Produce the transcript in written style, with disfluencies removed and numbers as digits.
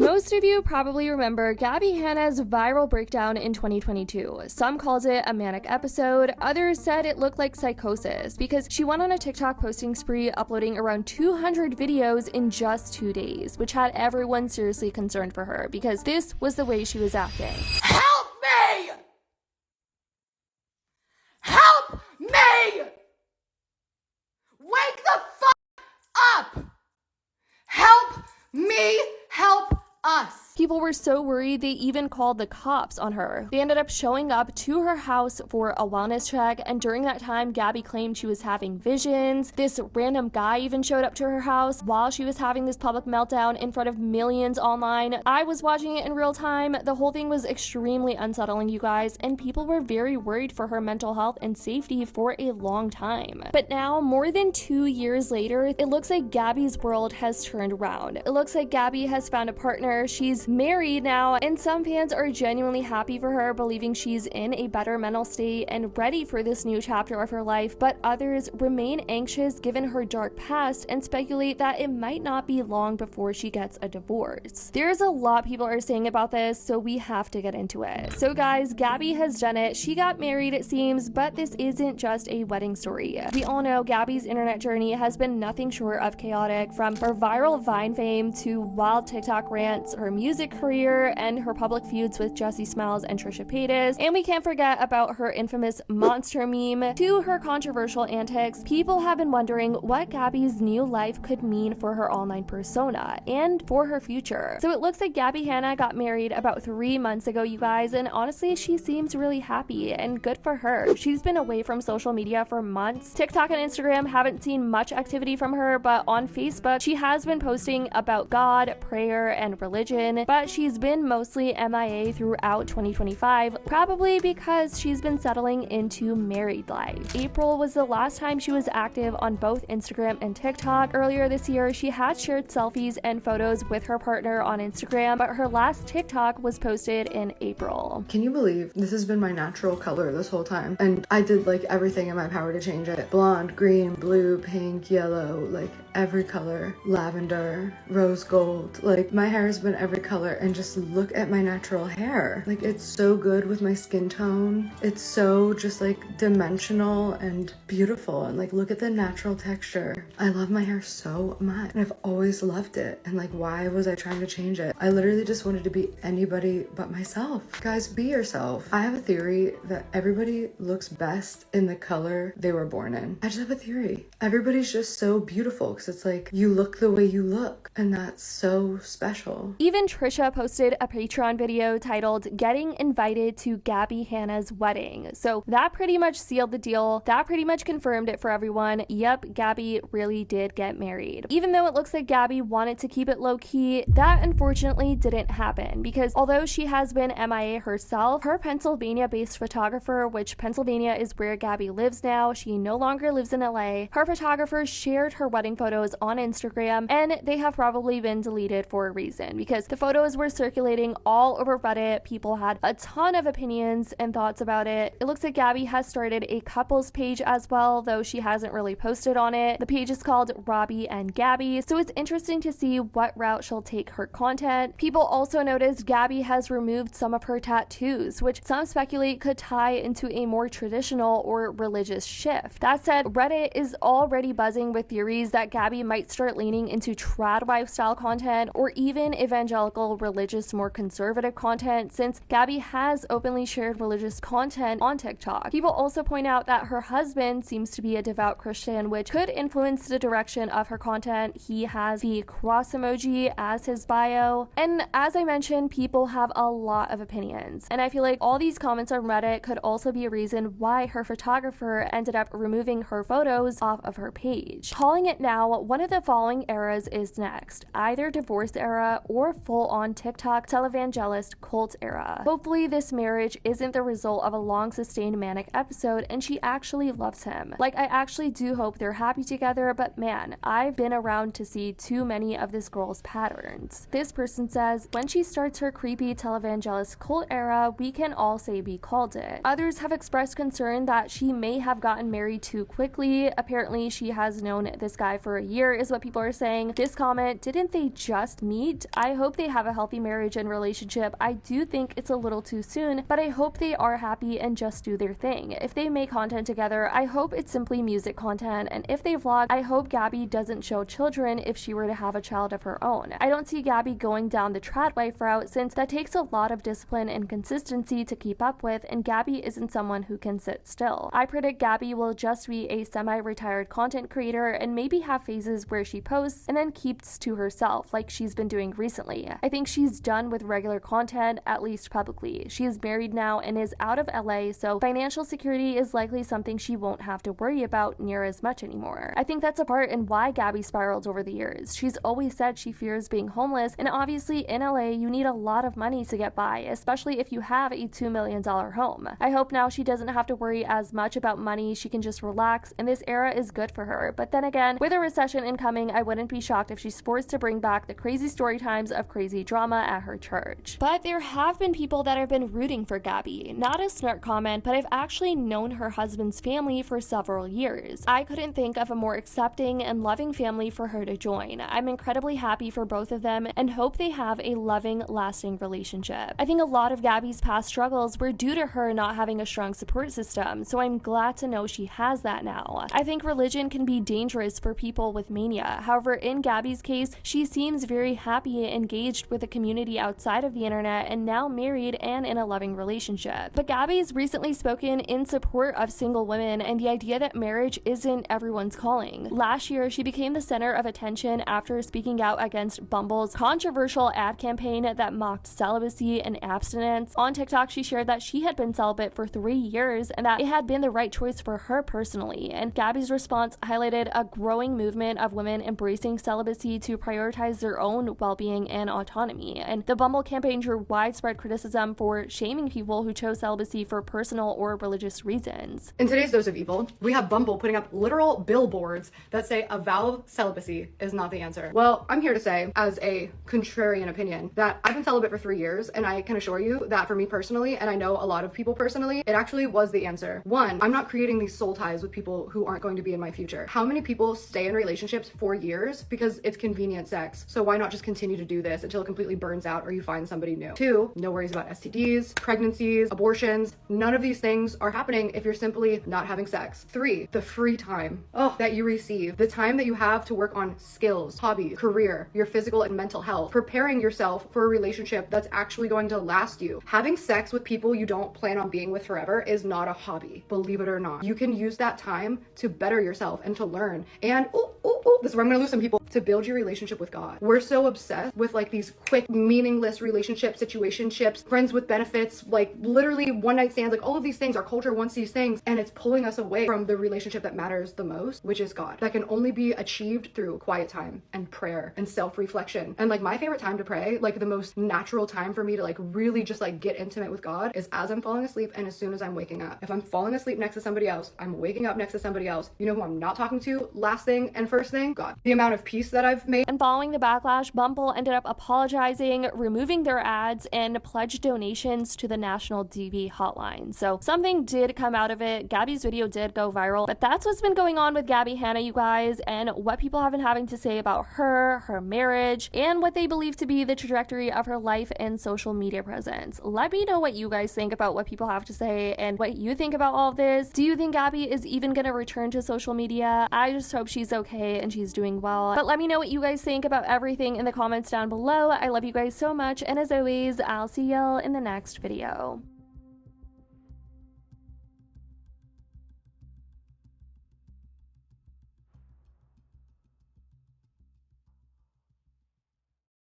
Most of you probably remember Gabbie Hanna's viral breakdown in 2022. Some called it a manic episode, others said it looked like psychosis because she went on a TikTok posting spree, uploading around 200 videos in just 2 days, which had everyone seriously concerned for her because this was the way she was acting. Help me! Help me! Wake the fuck up! Help me help us! People were so worried they even called the cops on her. They ended up showing up to her house for a wellness check, and during that time, Gabbie claimed she was having visions. This random guy even showed up to her house while she was having this public meltdown in front of millions online. I was watching it in real time. The whole thing was extremely unsettling, you guys, and people were very worried for her mental health and safety for a long time. But now, more than 2 years later, it looks like Gabbie's world has turned around. It looks like Gabbie has found a partner. She's married now, and some fans are genuinely happy for her, believing she's in a better mental state and ready for this new chapter of her life, but others remain anxious given her dark past and speculate that it might not be long before she gets a divorce. There's a lot people are saying about this, so we have to get into it. So guys, Gabbie has done it. She got married, it seems, but this isn't just a wedding story. We all know Gabbie's internet journey has been nothing short of chaotic, from her viral Vine fame to wild TikTok rants, her music career, and her public feuds with Jessie Smiles and Trisha Paytas. And we can't forget about her infamous monster meme, to her controversial antics. People have been wondering what Gabbie's new life could mean for her online persona and for her future. So it looks like Gabbie Hanna got married about 3 months ago, you guys, and honestly, she seems really happy, and good for her. She's been away from social media for months. TikTok and Instagram haven't seen much activity from her, but on Facebook, she has been posting about God, prayer, and religion, but she's been mostly MIA throughout 2025, probably because she's been settling into married life. April was the last time she was active on both Instagram and TikTok. Earlier this year, she had shared selfies and photos with her partner on Instagram, but her last TikTok was posted in April. Can you believe this has been my natural color this whole time? And I did like everything in my power to change it. Blonde, green, blue, pink, yellow, like every color, lavender, rose gold. Like my hair has been every color, and just look at my natural hair. Like it's so good with my skin tone. It's so just like dimensional and beautiful, and like look at the natural texture. I love my hair so much, and I've always loved it. And like, why was I trying to change it? I literally just wanted to be anybody but myself. Guys, be yourself. I have a theory that everybody looks best in the color they were born in. I just have a theory. Everybody's just so beautiful because it's like you look the way you look, and that's so special. Even Trisha posted a Patreon video titled "Getting Invited to Gabbie Hanna's Wedding." So that pretty much sealed the deal. That pretty much confirmed it for everyone. Yep, Gabbie really did get married. Even though it looks like Gabbie wanted to keep it low-key, that unfortunately didn't happen, because although she has been MIA herself, her Pennsylvania-based photographer, which Pennsylvania is where Gabbie lives now, she no longer lives in LA, her photographer shared her wedding photos on Instagram, and they have probably been deleted for a reason, because the photos were circulating all over Reddit. People had a ton of opinions and thoughts about it. It looks like Gabbie has started a couples page as well, though she hasn't really posted on it. The page is called Robbie and Gabby, so it's interesting to see what route she'll take her content. People also noticed Gabbie has removed some of her tattoos, which some speculate could tie into a more traditional or religious shift. That said, Reddit is already buzzing with theories that Gabbie might start leaning into trad wife style content or even evangelical, religious, more conservative content, since Gabbie has openly shared religious content on TikTok. People also point out that her husband seems to be a devout Christian, which could influence the direction of her content. He has the cross emoji as his bio, and as I mentioned, people have a lot of opinions, and I feel like all these comments on Reddit could also be a reason why her photographer ended up removing her photos off of her page. Calling it now, one of the following eras is next: either divorce era or full-on TikTok televangelist cult era. Hopefully this marriage isn't the result of a long sustained manic episode and she actually loves him. Like, I actually do hope they're happy together, but man, I've been around to see too many of this girl's patterns. This person says, when she starts her creepy televangelist cult era, we can all say we called it. Others have expressed concern that she may have gotten married too quickly. Apparently she has known this guy for a year is what people are saying. This comment, didn't they just meet? I hope they have a healthy marriage and relationship. I do think it's a little too soon, but I hope they are happy and just do their thing. If they make content together, I hope it's simply music content, and if they vlog, I hope Gabby doesn't show children if she were to have a child of her own. I don't see Gabby going down the trad wife route, since that takes a lot of discipline and consistency to keep up with, and Gabby isn't someone who can sit still. I predict Gabby will just be a semi-retired content creator and maybe have phases where she posts and then keeps to herself like she's been doing recently. I think she's done with regular content, at least publicly. She is married now and is out of LA, so financial security is likely something she won't have to worry about near as much anymore. I think that's a part in why Gabby spiraled over the years. She's always said she fears being homeless, and obviously in LA you need a lot of money to get by, especially if you have a $2 million home. I hope now she doesn't have to worry as much about money, she can just relax, and this era is good for her. But then again, with a recession incoming, I wouldn't be shocked if she's forced to bring back the crazy story times of crazy drama at her church. But there have been people that have been rooting for Gabby. Not a snark comment, but I've actually known her husband's family for several years. I couldn't think of a more accepting and loving family for her to join. I'm incredibly happy for both of them and hope they have a loving, lasting relationship. I think a lot of Gabby's past struggles were due to her not having a strong support system, so I'm glad to know she has that now. I think religion can be dangerous for people with mania. However, in Gabby's case, she seems very happy and engaged with the community outside of the internet and now married and in a loving relationship. But Gabby's recently spoken in support of single women and the idea that marriage isn't everyone's calling. Last year, she became the center of attention after speaking out against Bumble's controversial ad campaign that mocked celibacy and abstinence. On TikTok, she shared that she had been celibate for 3 years and that it had been the right choice for her personally. And Gabby's response highlighted a growing movement of women embracing celibacy to prioritize their own well-being and autonomy. And the Bumble campaign drew widespread criticism for shaming people who chose celibacy for personal or religious reasons. In today's dose of evil, we have Bumble putting up literal billboards that say a vow of celibacy is not the answer. Well, I'm here to say, as a contrarian opinion, that I've been celibate for 3 years, and I can assure you that for me personally, and I know a lot of people personally, it actually was the answer. One, I'm not creating these soul ties with people who aren't going to be in my future. How many people stay in relationships for years because it's convenient sex? So why not just continue to do this until it completely burns out or you find somebody new? Two, no worries about STDs, pregnancies, abortions. None of these things are happening if you're simply not having sex. Three, the free time that you receive, the time that you have to work on skills, hobbies, career, your physical and mental health, preparing yourself for a relationship that's actually going to last you. Having sex with people you don't plan on being with forever is not a hobby, believe it or not. You can use that time to better yourself and to learn. And this is where I'm gonna lose some people, to build your relationship with God. We're so obsessed with like these quick, meaningless relationships, situationships, friends with benefits, like literally one night stands, like all of these things. Our culture wants these things, and it's pulling us away from the relationship that matters the most, which is God. That can only be achieved through quiet time and prayer and self-reflection. And like my favorite time to pray, like the most natural time for me to like really just like get intimate with God, is as I'm falling asleep and as soon as I'm waking up. If I'm falling asleep next to somebody else, I'm waking up next to somebody else, you know who I'm not talking to? Last thing and first thing, God. The amount of peace that I've made. And following the backlash, Bumble ended up apologizing, removing their ads, and pledged donations to the National DV hotline. So something did come out of it. Gabby's video did go viral, but that's what's been going on with Gabbie Hanna, you guys, and what people have been having to say about her, her marriage, and what they believe to be the trajectory of her life and social media presence. Let me know what you guys think about what people have to say and what you think about all of this. Do you think Gabby is even going to return to social media? I just hope she's okay and she's doing well. But let me know what you guys think about everything in the comments down below. I love you guys so much, and as always, I'll see y'all in the next video.